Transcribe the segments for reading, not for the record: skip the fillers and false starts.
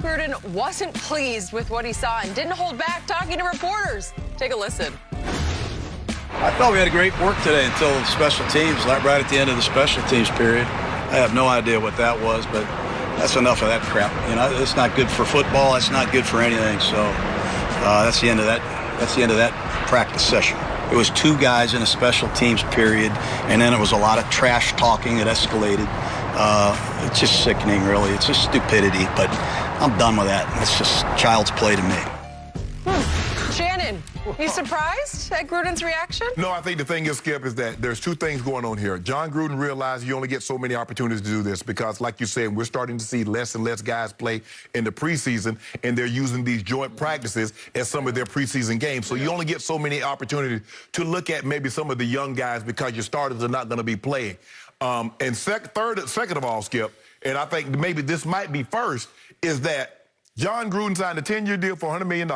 Gruden wasn't pleased with what he saw and didn't hold back talking to reporters. Take a listen. I thought we had a great work today until special teams, like right at the end of the special teams period. I have no idea what that was, but that's enough of that crap. You know, it's not good for football. It's not good for anything. So that's the end of that. That's the end of that practice session. It was two guys in a special teams period, and then it was a lot of trash talking that escalated. It's just sickening, really. It's just stupidity, but I'm done with that. It's just child's play to me. Shannon, you surprised at Gruden's reaction? No, I think the thing is, Skip, is that there's two things going on here. John Gruden realized you only get so many opportunities to do this because, like you said, we're starting to see less and less guys play in the preseason, and they're using these joint practices as some of their preseason games. So you only get so many opportunities to look at maybe some of the young guys because your starters are not going to be playing. And second of all, Skip, and I think maybe this might be first, is that John Gruden signed a 10-year deal for $100 million.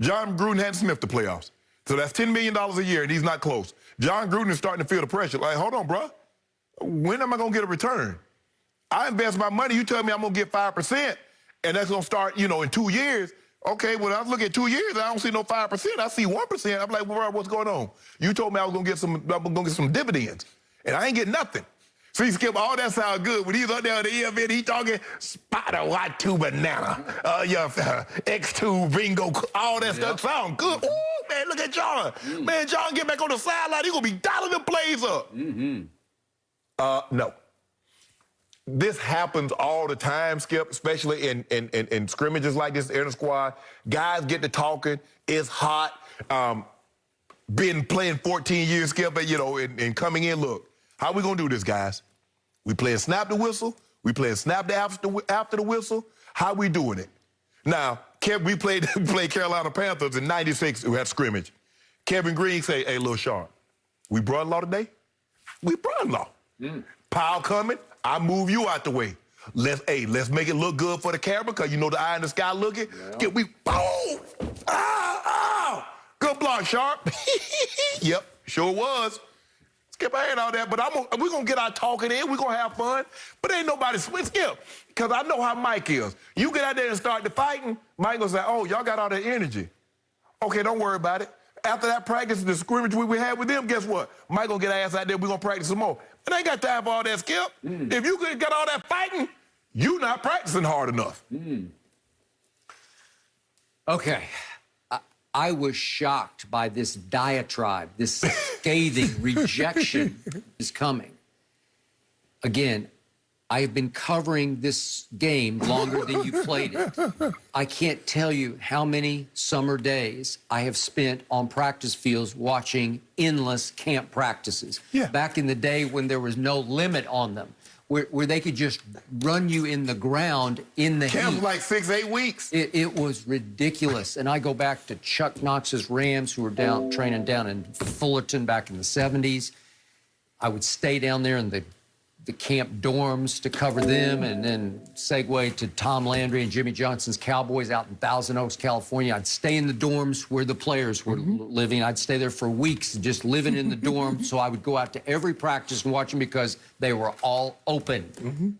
John Gruden hadn't sniffed the playoffs. So that's $10 million a year, and he's not close. John Gruden is starting to feel the pressure. Like, hold on, bro. When am I going to get a return? I invest my money. You tell me I'm going to get 5%, and that's going to start, in 2 years. Okay, well, I look at 2 years, I don't see no 5%. I see 1%. I'm like, well, bro, what's going on? You told me I was going to get some dividends, and I ain't getting nothing. See, Skip, all that sounds good. When he's up there on the EFN, he talking Spider Y2 banana, X2 bingo, all that stuff sound good. Ooh, man, look at John. Man, John get back on the sideline, he gonna be dialing them plays up. No. This happens all the time, Skip, especially in scrimmages like this, in the squad. Guys get to talking, it's hot. Been playing 14 years, Skip, and coming in, look, how we gonna do this, guys? We playing snap the whistle. We playing snap the after the whistle. How we doing it? Now, we played Carolina Panthers in '96 who had scrimmage. Kevin Green say, hey, Lil Sharp, we brought law today? We brought law. Powell coming, I move you out the way. Let's make it look good for the camera because you know the eye in the sky looking. Yeah. We boom! Good block, Sharp. Yep, sure was. Skip, I ain't all that, but we're going to get our talking in. We're going to have fun. But ain't nobody Skip, because I know how Mike is. You get out there and start the fighting, Mike will say, oh, y'all got all that energy. Okay, don't worry about it. After that practice, the scrimmage we had with them, guess what? Mike going to get our ass out there. We're going to practice some more. But ain't got time for all that, Skip. If you could get all that fighting, you not practicing hard enough. Okay. I was shocked by this diatribe, this scathing rejection is coming. Again, I have been covering this game longer than you played it. I can't tell you how many summer days I have spent on practice fields watching endless camp practices. Back in the day when there was no limit on them. Where they could just run you in the ground in the heat. Camp like 6-8 weeks. It was ridiculous. And I go back to Chuck Knox's Rams, who were training down in Fullerton back in the 70s. I would stay down there in the camp dorms to cover them, and then segue to Tom Landry and Jimmy Johnson's Cowboys out in Thousand Oaks, California. I'd stay in the dorms where the players were living. I'd stay there for weeks just living in the dorm, so I would go out to every practice and watch them because they were all open.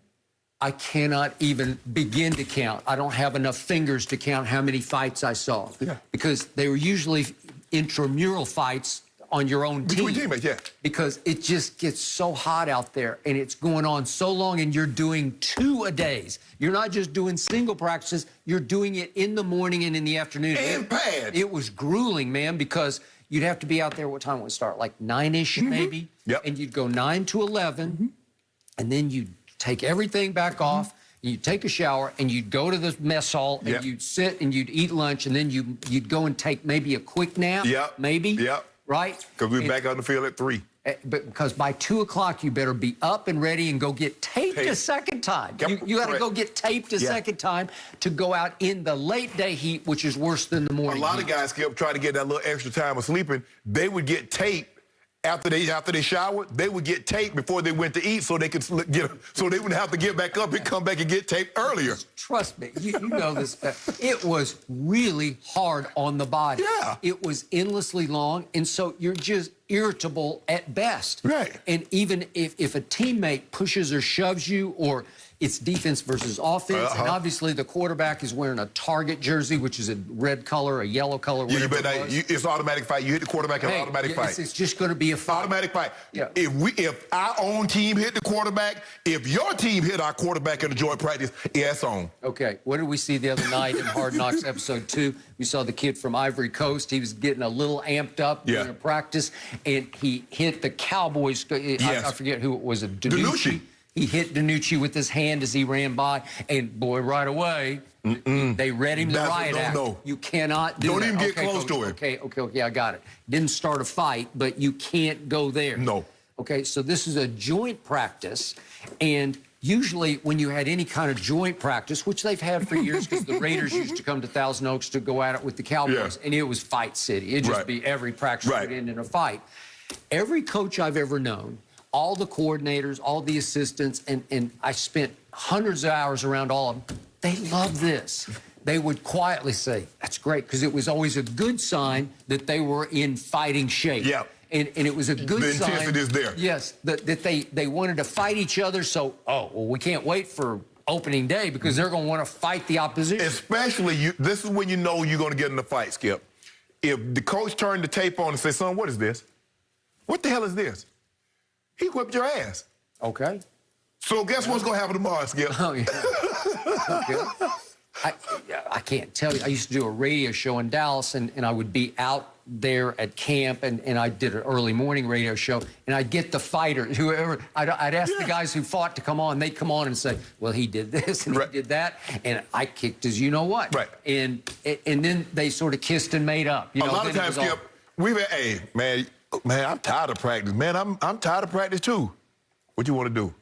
I cannot even begin to count. I don't have enough fingers to count how many fights I saw because they were usually intramural fights on your own team. Between teammates, because it just gets so hot out there and it's going on so long and you're doing 2-a-days. You're not just doing single practices, you're doing it in the morning and in the afternoon. And pads. It was grueling, man, because you'd have to be out there, what time would it start? Like 9-ish maybe? And you'd go 9 to 11 and then you'd take everything back off. You'd take a shower and you'd go to the mess hall and you'd sit and you'd eat lunch and then you'd go and take maybe a quick nap, maybe. Right? Because we're back on the field at 3. But because by 2 o'clock, you better be up and ready and go get taped a second time. You got to go get taped a second time to go out in the late day heat, which is worse than the morning heat. A lot of guys kept trying to get that little extra time of sleeping. They would get taped after they showered. They would get taped before they went to eat so they could so they wouldn't have to get back up and come back and get taped earlier. Trust me, you know this. It was really hard on the body. It was endlessly long, and so you're just irritable at best. Right. And even if a teammate pushes or shoves you or it's defense versus offense, and obviously the quarterback is wearing a target jersey, which is a red color, a yellow color, whatever it's automatic fight. You hit the quarterback, it's automatic fight. It's just going to be a fight. Automatic fight. Yeah. If our own team hit the quarterback, if your team hit our quarterback in the joint practice, it's on. Okay, what did we see the other night in Hard Knocks episode 2? We saw the kid from Ivory Coast. He was getting a little amped up during a practice, and he hit the Cowboys. I forget who it was. Danucci. He hit Danucci with his hand as he ran by, and boy, right away, they read him the riot act. You cannot do that. Don't even get close to him. Okay, I got it. Didn't start a fight, but you can't go there. No. Okay, so this is a joint practice, and usually when you had any kind of joint practice, which they've had for years because the Raiders used to come to Thousand Oaks to go at it with the Cowboys, and it was fight city. It'd just be every practice would end in a fight. Every coach I've ever known, all the coordinators, all the assistants, and I spent hundreds of hours around all of them, they love this. They would quietly say, that's great, because it was always a good sign that they were in fighting shape. Yeah. And it was a good sign. The intensity is there. Yes, that they wanted to fight each other, so, we can't wait for opening day because they're going to want to fight the opposition. Especially, this is when you know you're going to get in a fight, Skip. If the coach turned the tape on and said, son, what is this? What the hell is this? He whipped your ass. Okay. So guess what's going to happen tomorrow, Skip? Oh, yeah. Okay. I can't tell you. I used to do a radio show in Dallas, and I would be out there at camp, and I did an early morning radio show, and I'd get the fighters, whoever, I'd ask the guys who fought to come on. They'd come on and say, well, he did this, and he did that, and I kicked his you-know-what. Right. And then they sort of kissed and made up. You know, a lot of times, Skip, we've had, hey, man, I'm tired of practice. Man, I'm tired of practice, too. What you want to do?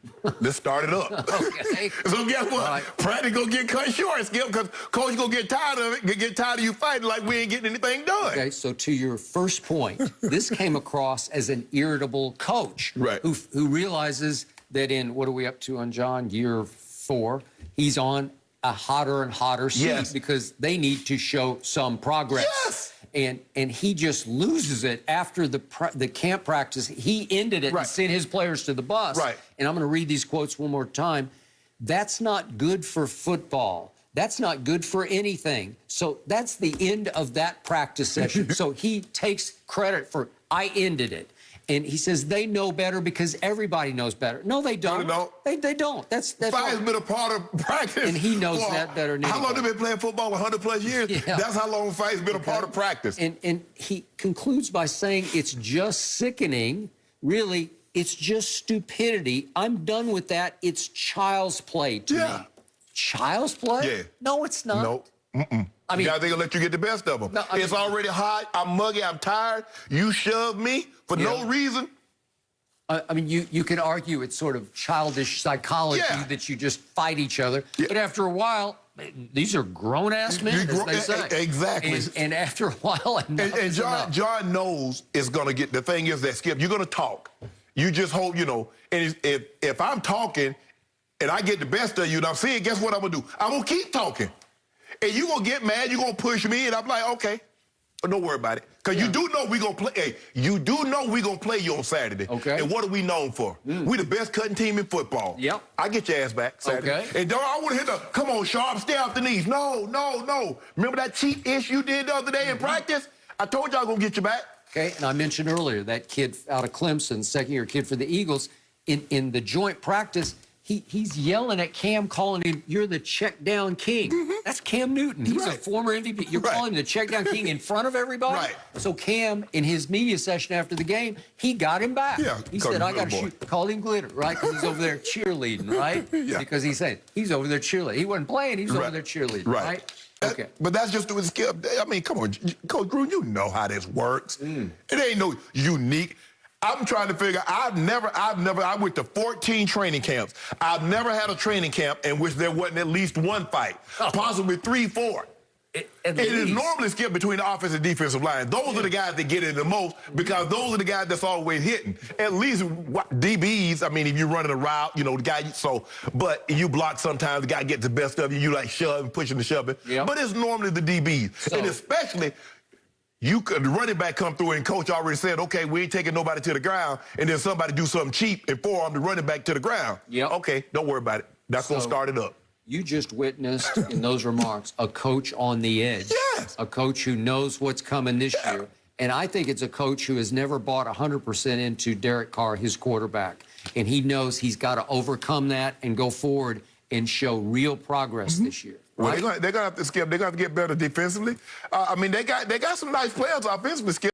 Let's start it up. Okay. So guess what? Practice gonna get cut short, Skip, because coach gonna get tired of it, get tired of you fighting like we ain't getting anything done. Okay, so to your first point, this came across as an irritable coach who realizes that in, what are we up to on John? Year 4, he's on a hotter and hotter seat because they need to show some progress. Yes. And he just loses it after the camp practice. He ended it and sent his players to the bus. Right. And I'm going to read these quotes one more time. That's not good for football. That's not good for anything. So that's the end of that practice session. So he takes credit for, I ended it. And he says they know better because everybody knows better. No, they don't. They don't. That's Fight's been a part of practice. And he knows that better than anybody. How long have they been playing football? 100+ years? Yeah. That's how long fight's been a part of practice. And he concludes by saying it's just sickening. Really, it's just stupidity. I'm done with that. It's child's play to me. Child's play? Yeah. No, it's not. No. I mean, they're gonna let you get the best of them. No, it's already hot. I'm muggy. I'm tired. You shoved me for no reason. I mean, you can argue it's sort of childish psychology that you just fight each other. But after a while, these are grown-ass men, as they say. Exactly. And after a while, and John knows it's gonna get. The thing is that, Skip, you're gonna talk. You just hope, you know. And if I'm talking and I get the best of you, and I'm saying, guess what I'm gonna do? I'm gonna keep talking. And you're going to get mad, you're going to push me, and I'm like, okay, don't worry about it. Because you do know we're going to play. Hey, you do know we're going to play you on Saturday. Okay. And what are we known for? We the best cutting team in football. Yep. I get your ass back Saturday. Okay. And I want to hit the, come on, Sharp, stay off the knees. No. Remember that cheat-ish you did the other day in practice? I told you I was going to get you back. Okay, and I mentioned earlier that kid out of Clemson, second-year kid for the Eagles, in the joint practice, he's yelling at Cam, calling him, you're the check-down king. That's Cam Newton. He's a former MVP. You're calling him the check-down king in front of everybody? Right. So Cam, in his media session after the game, he got him back. Yeah, he said, I got to shoot. Called him glitter, right? Because he's over there cheerleading, right? Yeah. Because he said, he's over there cheerleading. He wasn't playing. He was over there cheerleading, right? Okay. But that's just the Skip. I mean, come on, Coach Gruden, you know how this works. It ain't no unique. I'm trying to figure out, I went to 14 training camps. I've never had a training camp in which there wasn't at least one fight, possibly 3, 4. It is normally, Skip, between the offensive and defensive line. Those are the guys that get it the most because those are the guys that's always hitting. At least DBs, I mean, if you're running a route, you know, the guy, but you block sometimes, the guy gets the best of you, you like shoving, pushing and shoving. But it's normally the DBs. And especially, the running back come through and coach already said, okay, we ain't taking nobody to the ground, and then somebody do something cheap and forearm the running back to the ground. Okay, don't worry about it. That's going to start it up. You just witnessed in those remarks a coach on the edge. Yes. A coach who knows what's coming this year. And I think it's a coach who has never bought 100% into Derek Carr, his quarterback. And he knows he's got to overcome that and go forward and show real progress this year. Well, Right? they're going to have to, Skip, they're going to have to get better defensively. I mean, they got some nice players offensively, Skip.